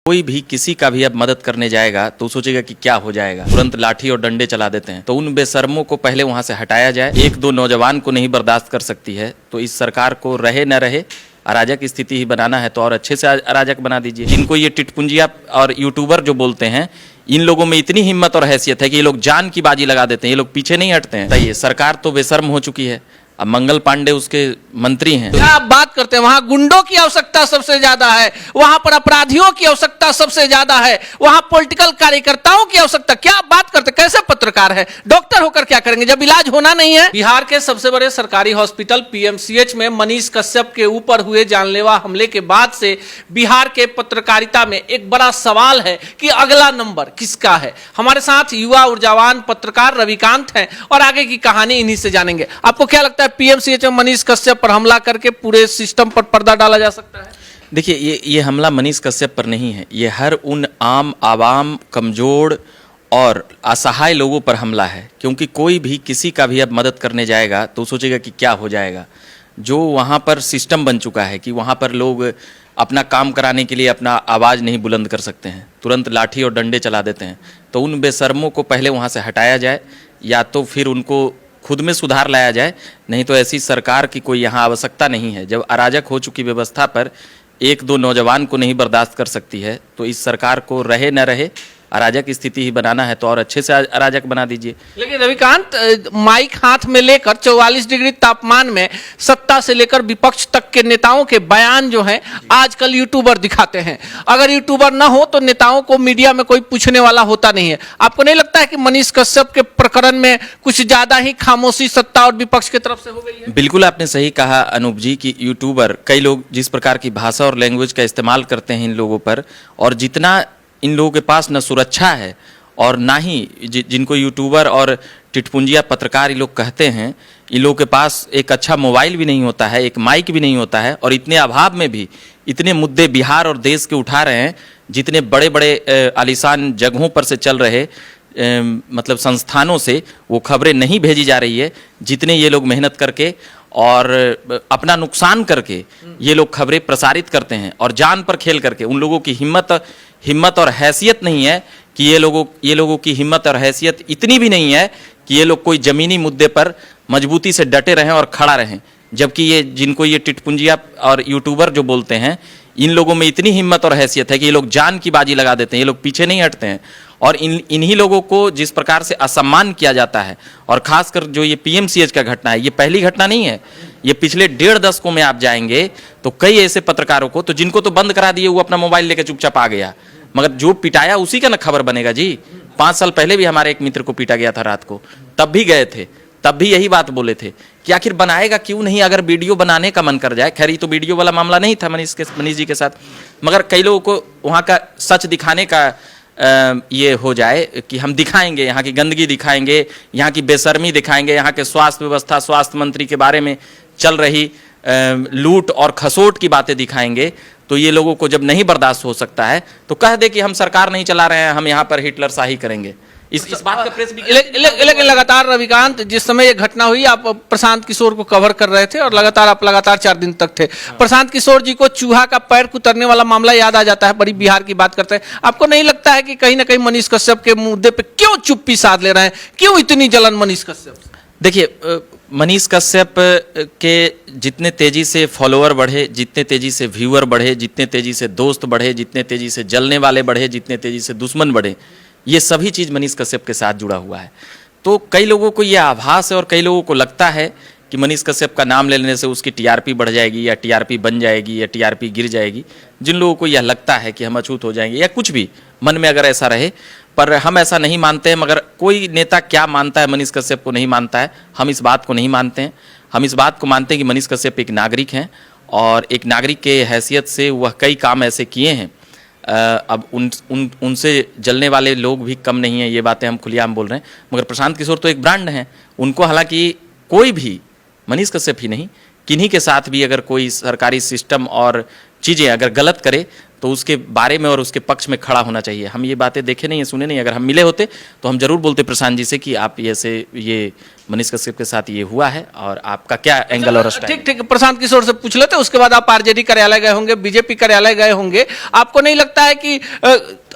कोई भी किसी का भी अब मदद करने जाएगा तो सोचेगा कि क्या हो जाएगा, तुरंत लाठी और डंडे चला देते हैं। तो उन बेशर्मों को पहले वहां से हटाया जाए। एक दो नौजवान को नहीं बर्दाश्त कर सकती है तो इस सरकार को रहे न रहे अराजक स्थिति ही बनाना है तो और अच्छे से अराजक बना दीजिए। जिनको ये टिटपुंजिया और यूट्यूबर जो बोलते हैं, इन लोगों में इतनी हिम्मत और हैसियत है कि ये लोग जान की बाजी लगा देते हैं, ये लोग पीछे नहीं हटते हैं। ये सरकार तो बेशर्म हो चुकी है। अब मंगल पांडे उसके मंत्री हैं। क्या आप बात करते हैं, वहां गुंडों की आवश्यकता सबसे ज्यादा है, वहां पर अपराधियों की आवश्यकता सबसे ज्यादा है, वहां पॉलिटिकल कार्यकर्ताओं की आवश्यकता। क्या आप बात करते हैं, कैसे पत्रकार है? डॉक्टर होकर क्या करेंगे जब इलाज होना नहीं है? बिहार के सबसे बड़े सरकारी हॉस्पिटल पीएमसीएच में मनीष कश्यप के ऊपर हुए जानलेवा हमले के बाद से बिहार के पत्रकारिता में एक बड़ा सवाल है कि अगला नंबर किसका है। हमारे साथ युवा ऊर्जावान पत्रकार रविकांत हैं और आगे की कहानी इन्हीं से जानेंगे। आपको क्या लगता है पीएमसीएच में मनीष कश्यप पर हमला करके पूरे सिस्टम पर पर्दा डाला जा सकता है? देखिए, ये हमला मनीष कश्यप पर नहीं है, ये हर उन आम आवाम, कमजोर और असहाय लोगों पर हमला है। क्योंकि कोई भी किसी का भी अब मदद करने जाएगा तो सोचेगा कि क्या हो जाएगा। जो वहाँ पर सिस्टम बन चुका है कि वहाँ पर लोग अपना काम कराने के लिए अपना आवाज़ नहीं बुलंद कर सकते हैं, तुरंत लाठी और डंडे चला देते हैं। तो उन बेशर्मों को पहले वहाँ से हटाया जाए या तो फिर उनको खुद में सुधार लाया जाए, नहीं तो ऐसी सरकार की कोई यहाँ आवश्यकता नहीं है। जब अराजक हो चुकी व्यवस्था पर एक दो नौजवान को नहीं बर्दाश्त कर सकती है तो इस सरकार को रहे न रहे अराजक स्थिति ही बनाना है तो और अच्छे से अराजक बना दीजिए। लेकिन रविकांत, माइक हाथ में लेकर 44 डिग्री तापमान में सत्ता से लेकर विपक्ष तक के नेताओं के बयान जो हैं आजकल यूट्यूबर दिखाते हैं। अगर यूट्यूबर ना हो तो नेताओं को मीडिया में कोई पूछने वाला होता नहीं है। आपको नहीं लगता है कि मनीष कश्यप के प्रकरण में कुछ ज्यादा ही खामोशी सत्ता और विपक्ष की तरफ से हो गई है? बिल्कुल आपने सही कहा अनूप जी कि यूट्यूबर, कई लोग जिस प्रकार की भाषा और लैंग्वेज का इस्तेमाल करते हैं इन लोगों पर, और जितना इन लोगों के पास न सुरक्षा है और ना ही जिनको यूट्यूबर और टिटपुंजिया पत्रकार ये लोग कहते हैं, इन लोगों के पास एक अच्छा मोबाइल भी नहीं होता है, एक माइक भी नहीं होता है, और इतने अभाव में भी इतने मुद्दे बिहार और देश के उठा रहे हैं जितने बड़े बड़े आलीशान जगहों पर से चल रहे मतलब संस्थानों से वो खबरें नहीं भेजी जा रही है, जितने ये लोग मेहनत करके और अपना नुकसान करके ये लोग खबरें प्रसारित करते हैं और जान पर खेल करके। उन लोगों की हिम्मत और हैसियत नहीं है कि ये लोगों की हिम्मत और हैसियत इतनी भी नहीं है कि ये लोग कोई जमीनी मुद्दे पर मजबूती से डटे रहें और खड़ा रहें। जबकि ये जिनको ये टिटपुंजिया और यूट्यूबर जो बोलते हैं, इन लोगों में इतनी हिम्मत और हैसियत है कि ये लोग जान की बाजी लगा देते हैं, ये लोग पीछे नहीं हटते हैं। और इन्हीं लोगों को जिस प्रकार से असम्मान किया जाता है, और खासकर जो ये पीएमसीएच का घटना है, ये पहली घटना नहीं है, ये पिछले 1.5 दशकों में आप जाएंगे तो कई ऐसे पत्रकारों को, तो जिनको तो बंद करा दिए वो अपना मोबाइल लेकर चुपचाप आ गया, मगर जो पिटाया उसी का ना खबर बनेगा जी। 5 साल पहले भी हमारे एक मित्र को पीटा गया था रात को, तब भी गए थे, तब भी यही बात बोले थे कि आखिर बनाएगा क्यों नहीं अगर वीडियो बनाने का मन कर जाए। खैर ये तो वीडियो वाला मामला नहीं था मनीष जी के साथ, मगर कई लोगों को वहाँ का सच दिखाने का ये हो जाए कि हम दिखाएंगे, यहाँ की गंदगी दिखाएंगे, यहाँ की बेशर्मी दिखाएंगे, यहाँ के स्वास्थ्य व्यवस्था, स्वास्थ्य मंत्री के बारे में चल रही लूट और खसोट की बातें दिखाएंगे। तो ये लोगों को जब नहीं बर्दाश्त हो सकता है तो कह दे कि हम सरकार नहीं चला रहे हैं, हम यहाँ पर हिटलर शाही करेंगे। इस बात का प्रेस भी लेकिन लगातार रविकांत, जिस समय ये घटना हुई आप प्रशांत किशोर को कवर कर रहे थे और लगातार 4 दिन तक थे। प्रशांत किशोर जी को चूहा का पैर कुतरने वाला मामला याद आ जाता है, बड़ी बिहार की बात करते हैं। आपको नहीं लगता है कि कहीं ना कहीं मनीष कश्यप के मुद्दे पे क्यों चुप्पी साध ले रहे हैं, क्यों इतनी जलन मनीष कश्यप? देखिए, मनीष कश्यप के जितने तेजी से फॉलोअर बढ़े, जितने तेजी से व्यूअर बढ़े, जितने तेजी से दोस्त बढ़े, जितने तेजी से जलने वाले बढ़े, जितने तेजी से दुश्मन बढ़े, ये सभी चीज़ मनीष कश्यप के साथ जुड़ा हुआ है। तो कई लोगों को ये आभास है और कई लोगों को लगता है कि मनीष कश्यप का नाम लेने से उसकी टीआरपी बढ़ जाएगी या टीआरपी बन जाएगी या टीआरपी गिर जाएगी। जिन लोगों को यह लगता है कि हम अछूत हो जाएंगे या कुछ भी मन में अगर ऐसा रहे, पर हम ऐसा नहीं मानते हैं। मगर कोई नेता क्या मानता है मनीष कश्यप को नहीं मानता है, हम इस बात को नहीं मानते हैं। हम इस बात को मानते हैं कि मनीष कश्यप एक नागरिक हैं और एक नागरिक के हैसियत से वह कई काम ऐसे किए हैं। अब उनसे जलने वाले लोग भी कम नहीं हैं, ये बातें हम खुलेआम बोल रहे हैं। मगर प्रशांत किशोर तो एक ब्रांड हैं, उनको हालांकि कोई भी, मनीष कश्यप ही नहीं, किन्हीं के साथ भी अगर कोई सरकारी सिस्टम और चीज़ें अगर गलत करे तो उसके बारे में और उसके पक्ष में खड़ा होना चाहिए। हम ये बातें देखे नहीं है, सुने नहीं। अगर हम मिले होते तो हम जरूर बोलते प्रशांत जी से कि आप ये मनीष कश्यप के साथ ये हुआ है और आपका क्या एंगल और स्टाइल। ठीक ठीक, प्रशांत किशोर से पूछ लेते, उसके बाद आप आरजेडी कार्यालय गए होंगे, बीजेपी कार्यालय गए होंगे। आपको नहीं लगता है कि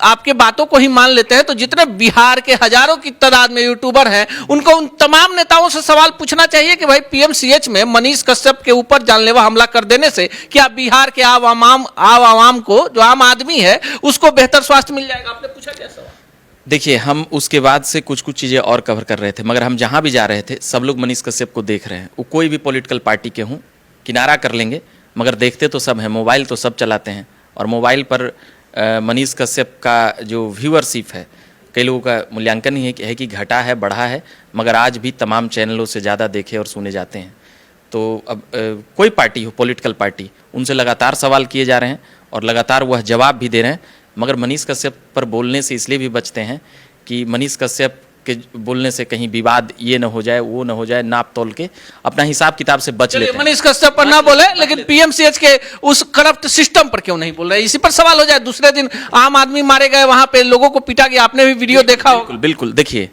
आपके बातों को ही मान लेते हैं तो जितने बिहार के हजारों की तादाद में यूट्यूबर हैं उनको उन तमाम नेताओं से सवाल पूछना चाहिए कि भाई पीएमसीएच में मनीष कश्यप के ऊपर जानलेवा हमला कर देने से क्या बिहार के आवाम को, जो आम आदमी है, उसको बेहतर स्वास्थ्य मिल जाएगा? आपने पूछा क्या सवाल? देखिए, हम उसके बाद से कुछ चीज़ें और कवर कर रहे थे, मगर हम जहाँ भी जा रहे थे सब लोग मनीष कश्यप को देख रहे हैं। वो कोई भी पॉलिटिकल पार्टी के हों, किनारा कर लेंगे, मगर देखते तो सब हैं। मोबाइल तो सब चलाते हैं और मोबाइल पर मनीष कश्यप का जो व्यूअरशिप है, कई लोगों का मूल्यांकन ही है कि घटा है, बढ़ा है, मगर आज भी तमाम चैनलों से ज़्यादा देखे और सुने जाते हैं। तो अब कोई पार्टी हो, पॉलिटिकल पार्टी, उनसे लगातार सवाल किए जा रहे हैं और लगातार वह जवाब भी दे रहे हैं, मगर मनीष कश्यप पर बोलने से इसलिए भी बचते हैं कि मनीष कश्यप के बोलने से कहीं विवाद ये न हो जाए, वो न हो जाए, नाप तोल के अपना हिसाब किताब से बच लेते हैं। मनीष कश्यप पर ना बोले, लेकिन पीएमसीएच के उस करप्ट सिस्टम पर क्यों नहीं बोल रहे? इसी पर सवाल हो जाए। दूसरे दिन आम आदमी मारे गए, वहां पे लोगों को पीटा गया, आपने भी वीडियो देखा हो। बिल्कुल बिल्कुल। देखिए,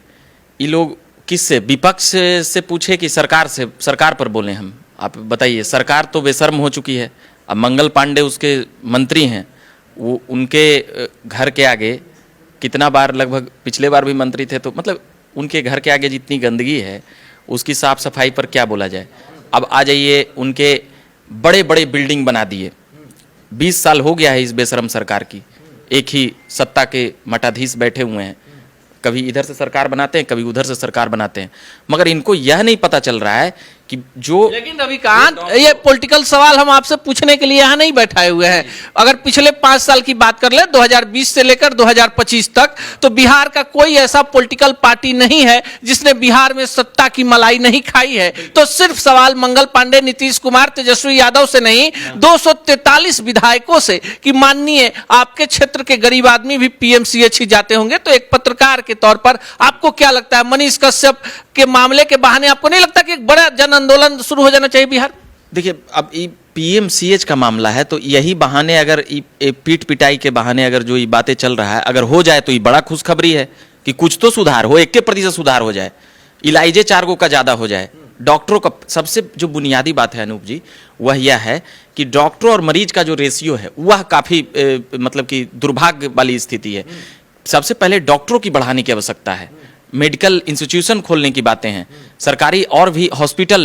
ये लोग किससे, विपक्ष से पूछे कि सरकार पर बोले हम? आप बताइए। सरकार तो बेशर्म हो चुकी है। अब मंगल पांडे उसके मंत्री हैं, वो उनके घर के आगे कितना बार, लगभग पिछले बार भी मंत्री थे, तो मतलब उनके घर के आगे जितनी गंदगी है उसकी साफ सफाई पर क्या बोला जाए। अब आ जाइए, उनके बड़े बड़े बिल्डिंग बना दिए। 20 साल हो गया है इस बेशरम सरकार की, एक ही सत्ता के मठाधीश बैठे हुए हैं, कभी इधर से सरकार बनाते हैं, कभी उधर से सरकार बनाते हैं, मगर इनको यह नहीं पता चल रहा है कि जो। लेकिन रविकांत, ये पॉलिटिकल सवाल हम आपसे पूछने के लिए यहाँ नहीं बैठाए हुए हैं। अगर पिछले 5 साल की बात कर ले, 2020 से लेकर 2025 तक, तो बिहार का कोई ऐसा पॉलिटिकल पार्टी नहीं है जिसने बिहार में सत्ता की मलाई नहीं खाई है। तो सिर्फ सवाल मंगल पांडे, नीतीश कुमार, तेजस्वी यादव से नहीं, 243 विधायकों से कि माननीय आपके क्षेत्र के गरीब आदमी भी पीएमसीएच ही जाते होंगे। तो एक पत्रकार के तौर पर आपको क्या लगता है, मनीष कश्यप के मामले के बहाने आपको नहीं लगता कि एक बड़ा जन आंदोलन शुरू हो जाना चाहिए बिहार? देखिए, अब पीएमसीएच का मामला है तो यही बहाने, अगर पीट पिटाई के बहाने अगर जो ये बातें चल रहा है अगर हो जाए तो ये बड़ा खुशखबरी है कि कुछ तो सुधार हो, 1% सुधार हो जाए, इलाइजे 4 गो का ज़्यादा हो जाए, डॉक्टरों का। सबसे जो बुनियादी बात है अनूप जी, वह यह है कि डॉक्टर और मरीज का जो रेशियो है वह काफ़ी मतलब कि दुर्भाग्य वाली स्थिति है। सबसे पहले डॉक्टरों की बढ़ाने की आवश्यकता है, मेडिकल इंस्टीट्यूशन खोलने की बातें हैं, सरकारी और भी हॉस्पिटल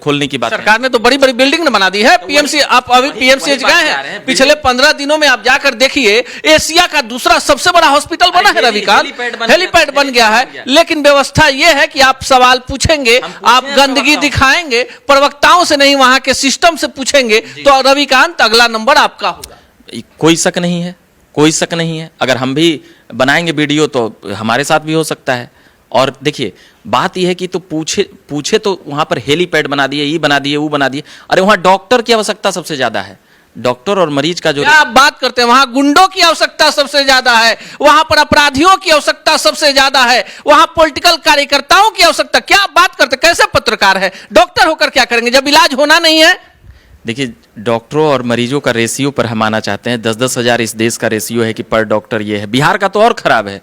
खोलने की बात। सरकार ने तो बड़ी बड़ी बिल्डिंग बना दी है। पीएमसी, आप अभी पीएमसीएच गए हैं, पिछले 15 दिनों में आप जाकर देखिए, एशिया का दूसरा सबसे बड़ा हॉस्पिटल बना है रविकांत, हेलीपैड बन गया है। लेकिन व्यवस्था यह है कि आप सवाल पूछेंगे, आप गंदगी दिखाएंगे, प्रवक्ताओं से नहीं, वहां के सिस्टम से पूछेंगे, तो रविकांत अगला नंबर आपका होगा। कोई शक नहीं है, कोई शक नहीं है। अगर हम भी बनाएंगे वीडियो तो हमारे साथ भी हो सकता है। और देखिए, बात यह है कि तो पूछे तो वहां पर हेलीपैड बना दिए, ये बना दिए, वो बना दिए। अरे वहां डॉक्टर की आवश्यकता सबसे ज्यादा है, डॉक्टर और मरीज का जो आप बात करते हैं, वहां गुंडों की आवश्यकता सबसे ज्यादा है, वहां पर अपराधियों की आवश्यकता सबसे ज्यादा है, वहां पॉलिटिकल कार्यकर्ताओं की आवश्यकता। क्या बात करते, कैसे पत्रकार है? डॉक्टर होकर क्या करेंगे जब इलाज होना नहीं है? देखिए, डॉक्टरों और मरीजों का रेशियो पर हम आना चाहते हैं। 10-10 हज़ार इस देश का रेशियो है कि पर डॉक्टर ये है। बिहार का तो और खराब है।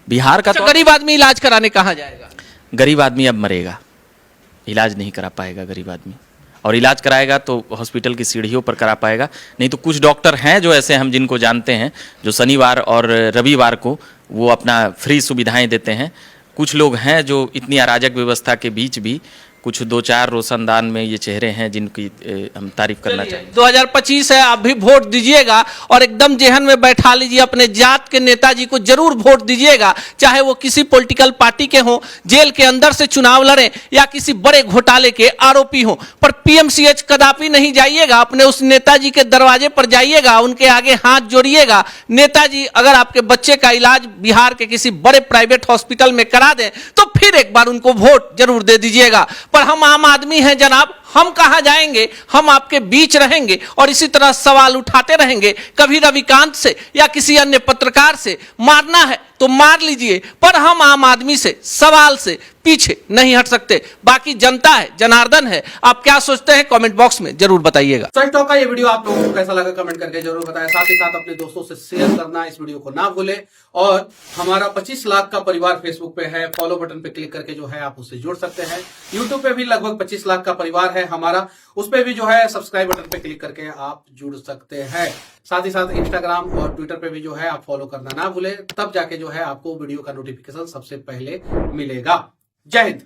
बिहार का तो गरीब आदमी इलाज कराने कहाँ जाएगा? गरीब आदमी अब मरेगा, इलाज नहीं करा पाएगा गरीब आदमी। और इलाज कराएगा तो हॉस्पिटल की सीढ़ियों पर करा पाएगा। नहीं तो कुछ डॉक्टर हैं जो ऐसे हम जिनको जानते हैं, जो शनिवार और रविवार को वो अपना फ्री सुविधाएं देते हैं। कुछ लोग हैं जो इतनी अराजक व्यवस्था के बीच भी कुछ 2-4 रोशनदान में ये चेहरे हैं जिनकी हम तारीफ करना चाहिए। 2025 है, आप भी वोट दीजिएगा और एकदम जेहन में बैठा लीजिए, अपने जात के नेताजी को जरूर वोट दीजिएगा, चाहे वो किसी पॉलिटिकल पार्टी के हों, जेल के अंदर से चुनाव लड़ें या किसी बड़े घोटाले के आरोपी हों। पर पीएमसीएच कदापि नहीं जाइएगा, अपने उस नेताजी के दरवाजे पर जाइएगा, उनके आगे हाथ जोड़िएगा। नेताजी अगर आपके बच्चे का इलाज बिहार के किसी बड़े प्राइवेट हॉस्पिटल में करा दें तो फिर एक बार उनको वोट जरूर दे दीजिएगा। पर हम आम आदमी हैं जनाब, हम कहां जाएंगे? हम आपके बीच रहेंगे और इसी तरह सवाल उठाते रहेंगे। कभी रविकांत से या किसी अन्य पत्रकार से मारना है तो मार लीजिए, पर हम आम आदमी से, सवाल से पीछे नहीं हट सकते। बाकी जनता है, जनार्दन है, आप क्या सोचते हैं कमेंट बॉक्स में जरूर बताइएगा। सच टॉक का ये वीडियो आप लोगों को कैसा लगा कमेंट करके जरूर बताएं। साथ ही साथ अपने दोस्तों से शेयर करना इस वीडियो को ना भूलें। और हमारा 25 लाख का परिवार फेसबुक पे है, फॉलो बटन पे क्लिक करके जो है आप उससे जुड़ सकते हैं। यूट्यूब पे भी लगभग 25 लाख का परिवार है हमारा, उस पे भी जो है सब्सक्राइब बटन पे क्लिक करके आप जुड़ सकते हैं। साथ ही साथ इंस्टाग्राम और ट्विटर पे भी जो है आप फॉलो करना ना भूलें, तब जाके जो है आपको वीडियो का नोटिफिकेशन सबसे पहले मिलेगा। जय हिंद।